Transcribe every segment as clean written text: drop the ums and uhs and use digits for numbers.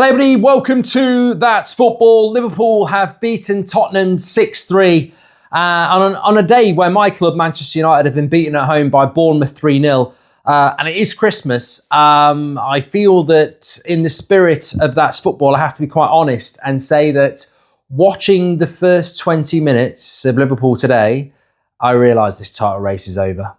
Hello everybody, welcome to That's Football. Liverpool have beaten Tottenham 6-3 on a day where my club, Manchester United, have been beaten at home by Bournemouth 3-0. And it is Christmas. I feel that in the spirit of That's Football, I have to be quite honest and say that watching the first 20 minutes of Liverpool today, I realise this title race is over.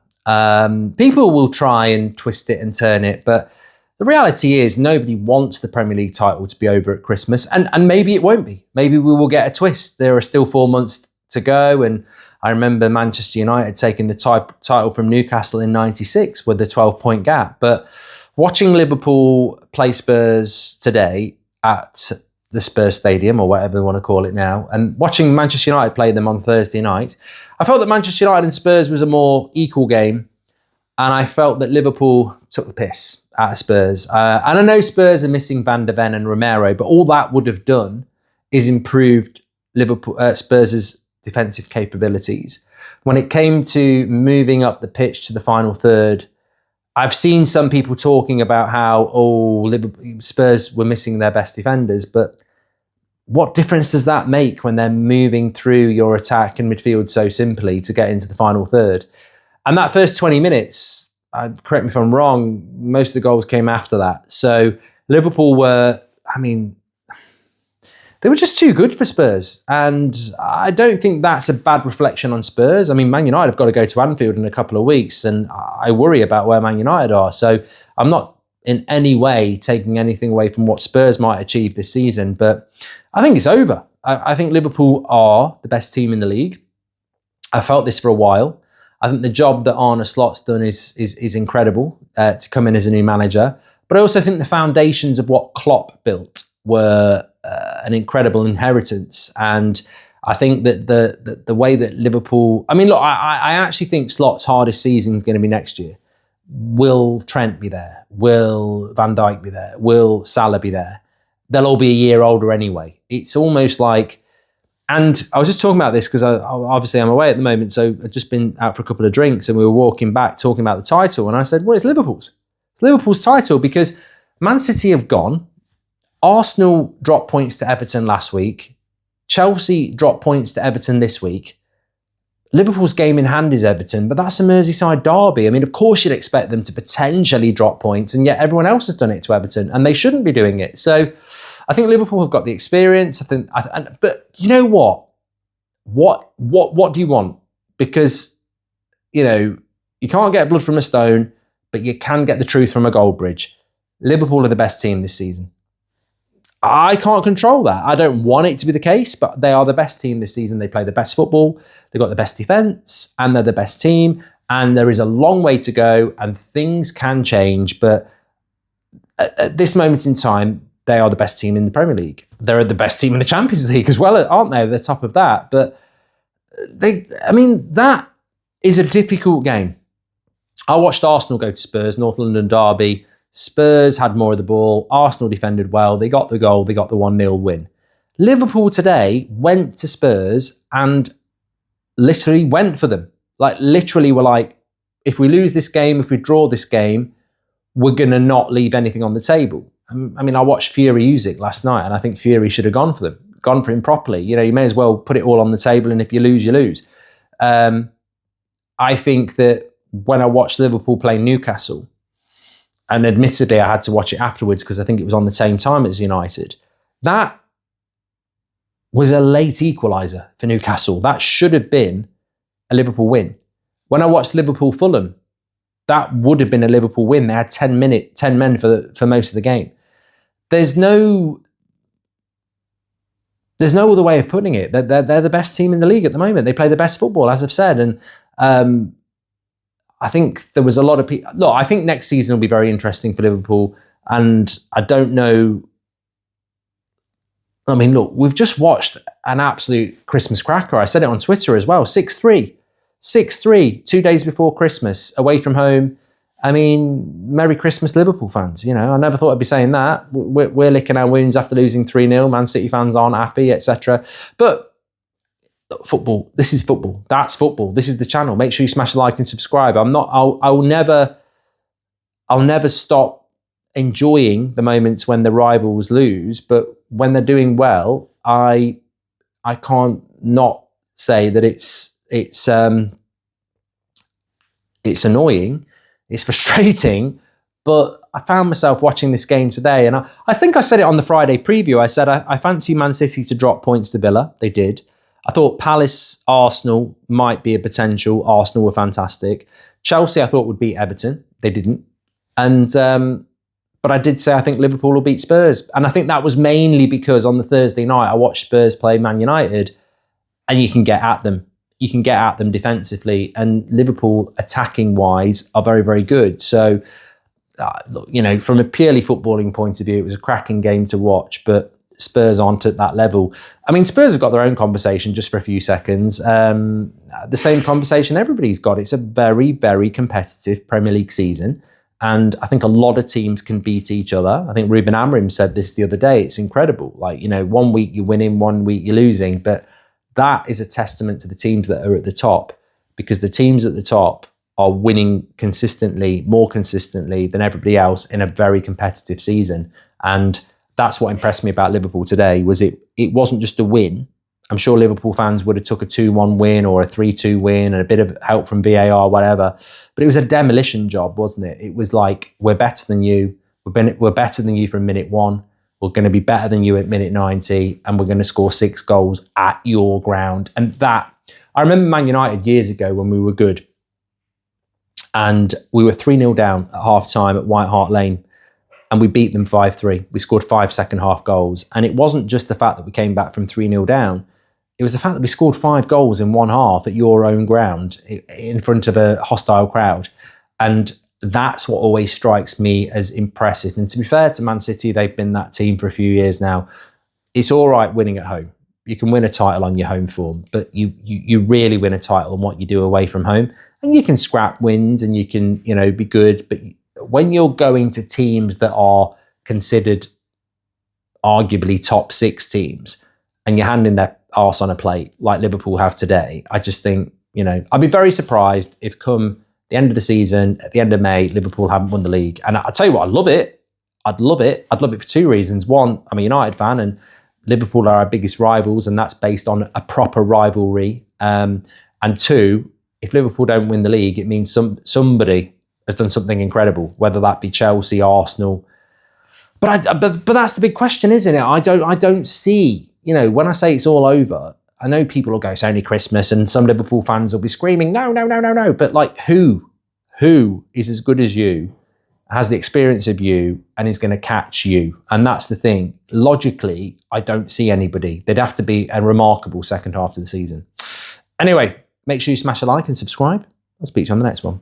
People will try and twist it and turn it, but the reality is nobody wants the Premier League title to be over at Christmas, and maybe it won't be. Maybe we will get a twist. There are still 4 months to go, and I remember Manchester United taking the title from Newcastle in '96 with the 12-point gap. But watching Liverpool play Spurs today at the Spurs Stadium, or whatever they want to call it now, and watching Manchester United play them on Thursday night, I felt that Manchester United and Spurs was a more equal game, and I felt that Liverpool took the piss out of Spurs. And I know Spurs are missing Van der Ven and Romero, but all that would have done is improved Spurs' defensive capabilities. When it came to moving up the pitch to the final third, I've seen some people talking about how, Spurs were missing their best defenders, but what difference does that make when they're moving through your attack and midfield so simply to get into the final third? And that first 20 minutes, correct me if I'm wrong, most of the goals came after that. So Liverpool were, they were just too good for Spurs. And I don't think that's a bad reflection on Spurs. I mean, Man United have got to go to Anfield in a couple of weeks, and I worry about where Man United are. So I'm not in any way taking anything away from what Spurs might achieve this season, but I think it's over. I think Liverpool are the best team in the league. I felt this for a while. I think the job that Arne Slot's done is incredible to come in as a new manager. But I also think the foundations of what Klopp built were an incredible inheritance. And I think that the way that Liverpool... I actually think Slot's hardest season is going to be next year. Will Trent be there? Will Van Dijk be there? Will Salah be there? They'll all be a year older anyway. It's almost like... And I was just talking about this because obviously I'm away at the moment, so I've just been out for a couple of drinks and we were walking back talking about the title, and I said, well, it's Liverpool's. It's Liverpool's title because Man City have gone. Arsenal dropped points to Everton last week. Chelsea dropped points to Everton this week. Liverpool's game in hand is Everton, but that's a Merseyside derby. I mean, of course you'd expect them to potentially drop points, and yet everyone else has done it to Everton, and they shouldn't be doing it. So I think Liverpool have got the experience. But you know what? What do you want? Because, you can't get blood from a stone, but you can get the truth from a Goldbridge. Liverpool are the best team this season. I can't control that. I don't want it to be the case, but they are the best team this season. They play the best football. They've got the best defence, and they're the best team. And there is a long way to go, and things can change. But at this moment in time, they are the best team in the Premier League. They're the best team in the Champions League as well, aren't they? They're top of that. But that is a difficult game. I watched Arsenal go to Spurs, North London derby. Spurs had more of the ball. Arsenal defended well. They got the goal. They got the 1-0 win. Liverpool today went to Spurs and literally went for them. Literally were like, if we lose this game, if we draw this game, we're going to not leave anything on the table. I watched Fury Usyk last night, and I think Fury should have gone for him properly. You may as well put it all on the table, and if you lose, you lose. I think that when I watched Liverpool play Newcastle, and admittedly I had to watch it afterwards because I think it was on the same time as United, that was a late equaliser for Newcastle. That should have been a Liverpool win. When I watched Liverpool Fulham, that would have been a Liverpool win. They had 10 men for most of the game. There's no other way of putting it. They're the best team in the league at the moment. They play the best football, as I've said. And I think there was a lot of people... Look, I think next season will be very interesting for Liverpool. And I don't know... look, we've just watched an absolute Christmas cracker. I said it on Twitter as well. 6-3. 6-3, 2 days before Christmas, away from home. Merry Christmas, Liverpool fans. I never thought I'd be saying that. We're licking our wounds after losing 3-0. Man City fans aren't happy, etc. But football, this is football. That's football. This is the channel. Make sure you smash the like and subscribe. I'll never stop enjoying the moments when the rivals lose, but when they're doing well, I can't not say that it's annoying, it's frustrating, but I found myself watching this game today, and I think I said it on the Friday preview. I said I fancy Man City to drop points to Villa. They did. I thought Palace, Arsenal might be a potential. Arsenal were fantastic. Chelsea, I thought would beat Everton. They didn't. And but I did say I think Liverpool will beat Spurs, and I think that was mainly because on the Thursday night I watched Spurs play Man United, and you can get at them. You can get at them defensively, and Liverpool attacking wise are very, very good. So. From a purely footballing point of view, it was a cracking game to watch, but Spurs aren't at that level. I mean, Spurs have got their own conversation just for a few seconds. The same conversation everybody's got. It's a very, very competitive Premier League season, and I think a lot of teams can beat each other. I think Ruben Amorim said this the other day. It's incredible. 1 week you're winning, 1 week you're losing, but that is a testament to the teams that are at the top, because the teams at the top are winning consistently, more consistently than everybody else in a very competitive season. And that's what impressed me about Liverpool today, was it wasn't just a win. I'm sure Liverpool fans would have took a 2-1 win or a 3-2 win and a bit of help from VAR, whatever. But it was a demolition job, wasn't it? It was like, we're better than you. We're better than you from minute 1. We're going to be better than you at minute 90, and we're going to score 6 goals at your ground. And that, I remember Man United years ago when we were good, and we were 3-0 down at half-time at White Hart Lane, and we beat them 5-3. We scored 5 second-half goals. And it wasn't just the fact that we came back from 3-0 down. It was the fact that we scored 5 goals in one half at your own ground in front of a hostile crowd. And that's what always strikes me as impressive. And to be fair to Man City, they've been that team for a few years now. It's all right winning at home. You can win a title on your home form, but you really win a title on what you do away from home. And you can scrap wins and you can, be good. But when you're going to teams that are considered arguably top 6 teams and you're handing their arse on a plate like Liverpool have today, I just think, I'd be very surprised if come the end of the season, at the end of May, Liverpool haven't won the league. And I'll tell you what, I'd love it. I'd love it for 2 reasons. One, I'm a United fan and Liverpool are our biggest rivals, and that's based on a proper rivalry. And 2, if Liverpool don't win the league, it means somebody has done something incredible, whether that be Chelsea, Arsenal. But that's the big question, isn't it? I don't see, when I say it's all over, I know people will go, it's only Christmas, and some Liverpool fans will be screaming, no. But who is as good as you, has the experience of you, and is going to catch you? And that's the thing. Logically, I don't see anybody. They'd have to be a remarkable second half of the season. Anyway, make sure you smash a like and subscribe. I'll speak to you on the next one.